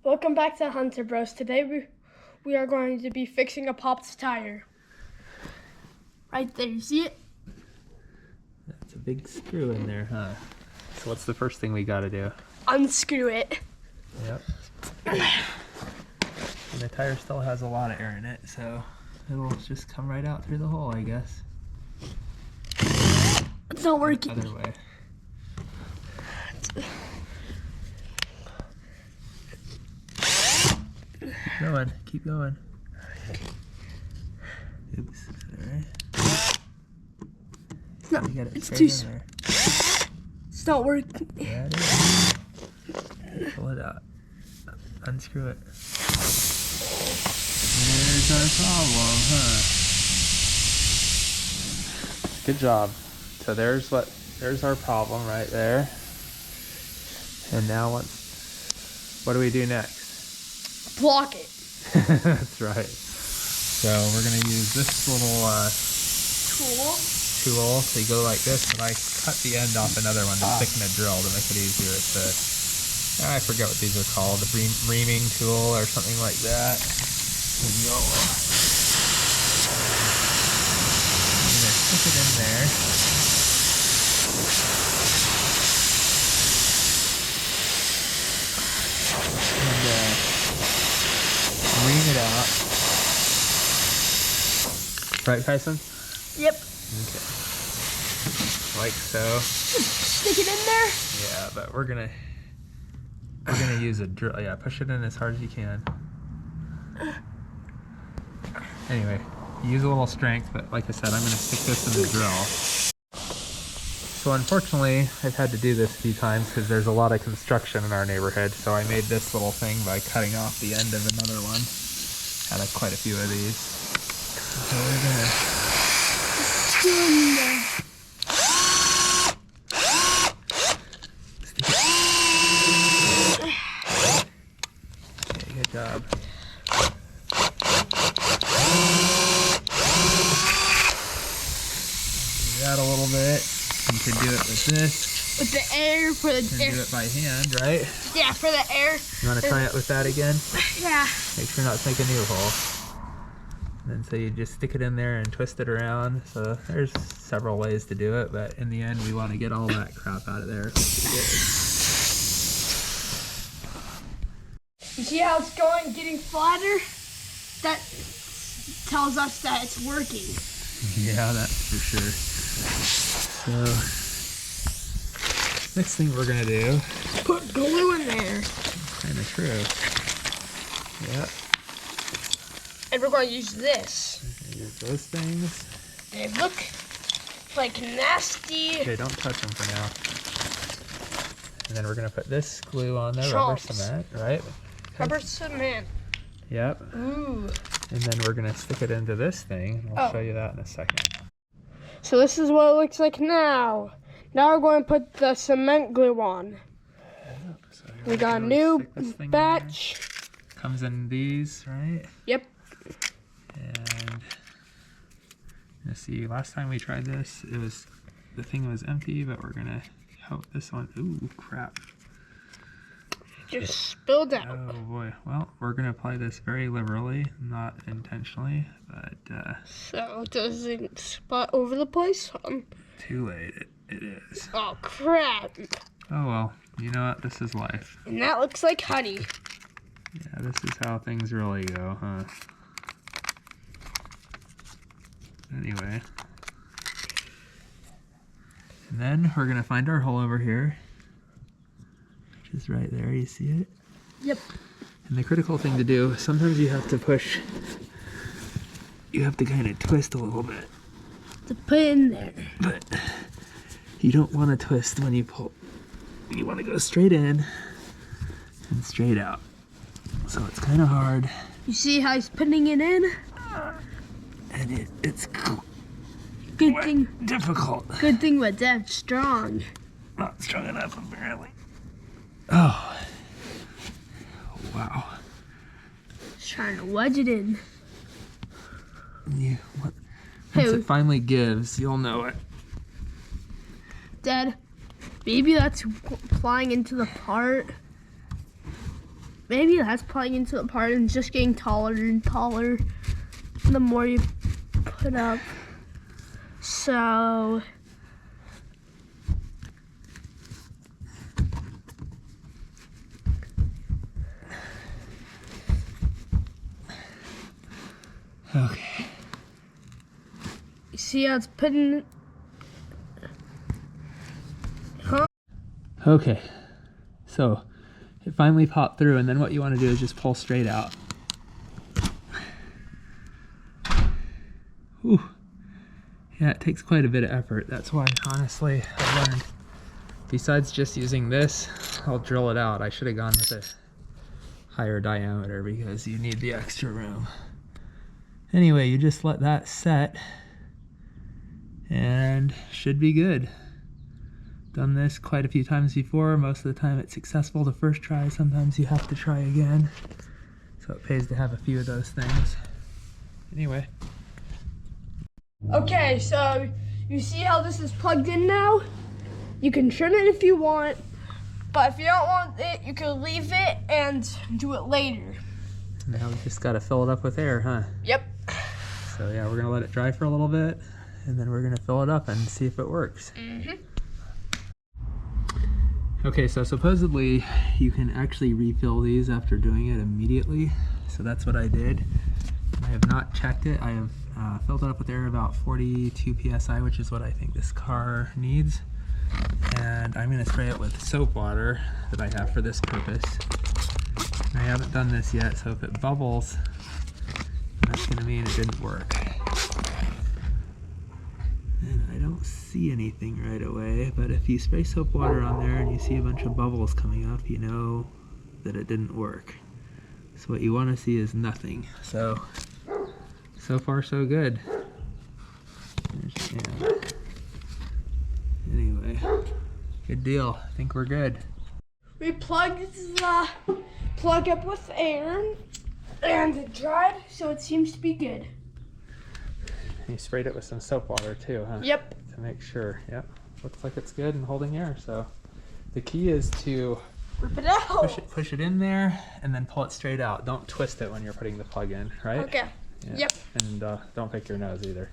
Welcome back to Hunter Bros. Today we are going to be fixing a popped tire. Right there, you see it? That's a big screw in there, huh? So what's the first thing we gotta do? Unscrew it. Yep. And the tire still has a lot of air in it, so it'll just come right out through the hole, I guess. It's not working. Other way. Keep going. Oops. Alright. No, it's too small. It's not working. Yeah, it is. Pull it out. Unscrew it. There's our problem, huh? Good job. So there's our problem right there. And now what do we do next? Block it. That's right. So we're gonna use this little tool. So you go like this, and I cut the end off another one to stick in a drill to make it easier to. I forget what these are called, the reaming tool or something like that. I'm gonna stick it in there. And ream it out. Right, Kyson? Yep. Okay. Like so. Stick it in there? Yeah, but we're gonna use a drill. Yeah, push it in as hard as you can. Anyway, use a little strength, but like I said, I'm gonna stick this in the drill. So unfortunately, I've had to do this a few times because there's a lot of construction in our neighborhood. So I made this little thing by cutting off the end of another one. Had quite a few of these. So we're gonna. Okay, good job. Do that a little bit. You could do it with this. With the air for the air. Do it by hand, right? Yeah, for the air. You want to try it with that again? Yeah. Make sure not to make a new hole. And then so you just stick it in there and twist it around. So there's several ways to do it, but in the end we want to get all that crap out of there. You see how it's going, getting flatter? That tells us that it's working. Yeah, that's for sure. So next thing we're gonna do, put glue in there. Kind of true. Yep. And we're going to use this. Use those things. They look like nasty. Okay, don't touch them for now. And then we're gonna put this glue on there, rubber cement, right? Rubber cement. Yep. Ooh. And then we're gonna stick it into this thing. I'll show you that in a second. So this is what it looks like now. Now we're going to put the cement glue on. So we got a new batch. Comes in these, right? Yep. And let's see, last time we tried this, the thing was empty, but we're gonna help this one. Ooh, crap. Just spilled out. Oh boy. Well, we're gonna apply this very liberally, not intentionally, but so it doesn't spot over the place. Too late. It is. Oh crap. Oh well. You know what? This is life. And that looks like honey. Yeah, this is how things really go, huh? Anyway. And then we're gonna find our hole over here. Which is right there, you see it? Yep. And the critical thing to do, sometimes you have to push, you have to kind of twist a little bit. To put in there. But you don't want to twist when you pull. You want to go straight in and straight out. So it's kind of hard. You see how he's putting it in? And it's good thing. Difficult. Good thing my dad's strong. Not strong enough, apparently. Oh. Wow. Just trying to wedge it in. Once it finally gives, you'll know it. Dad, maybe that's flying into the part. maybe that's playing into the part and just getting taller and taller the more you put up. So okay. you see how it's putting. Huh? Okay. So it finally popped through, and then what you want to do is just pull straight out. Whew. Yeah, it takes quite a bit of effort. That's why, honestly, I learned, besides just using this, I'll drill it out. I should have gone with a higher diameter because you need the extra room. Anyway, you just let that set and should be good. Done this quite a few times before. Most of the time it's successful the first try. Sometimes you have to try again. So it pays to have a few of those things. Anyway. Okay, so you see how this is plugged in now? You can trim it if you want, but if you don't want it, you can leave it and do it later. Now we just gotta fill it up with air, huh? Yep. So yeah, we're gonna let it dry for a little bit, and then we're gonna fill it up and see if it works. Mm-hmm. Okay, so supposedly you can actually refill these after doing it immediately. So that's what I did. I have not checked it. I have filled it up with air about 42 psi, which is what I think this car needs. And I'm gonna spray it with soap water that I have for this purpose. I haven't done this yet, so if it bubbles, that's gonna mean it didn't work. And I don't see anything right away, but if you spray soap water on there and you see a bunch of bubbles coming up, you know that it didn't work. So what you want to see is nothing. So far so good. Yeah. Anyway, good deal. I think we're good. We plugged the plug up with air and it dried, so it seems to be good. You sprayed it with some soap water too, huh? Yep. To make sure. Yep. Looks like it's good and holding air. So the key is to Rip it out. push it in there and then pull it straight out. Don't twist it when you're putting the plug in, right? Okay. Yeah. Yep. And don't pick your nose either.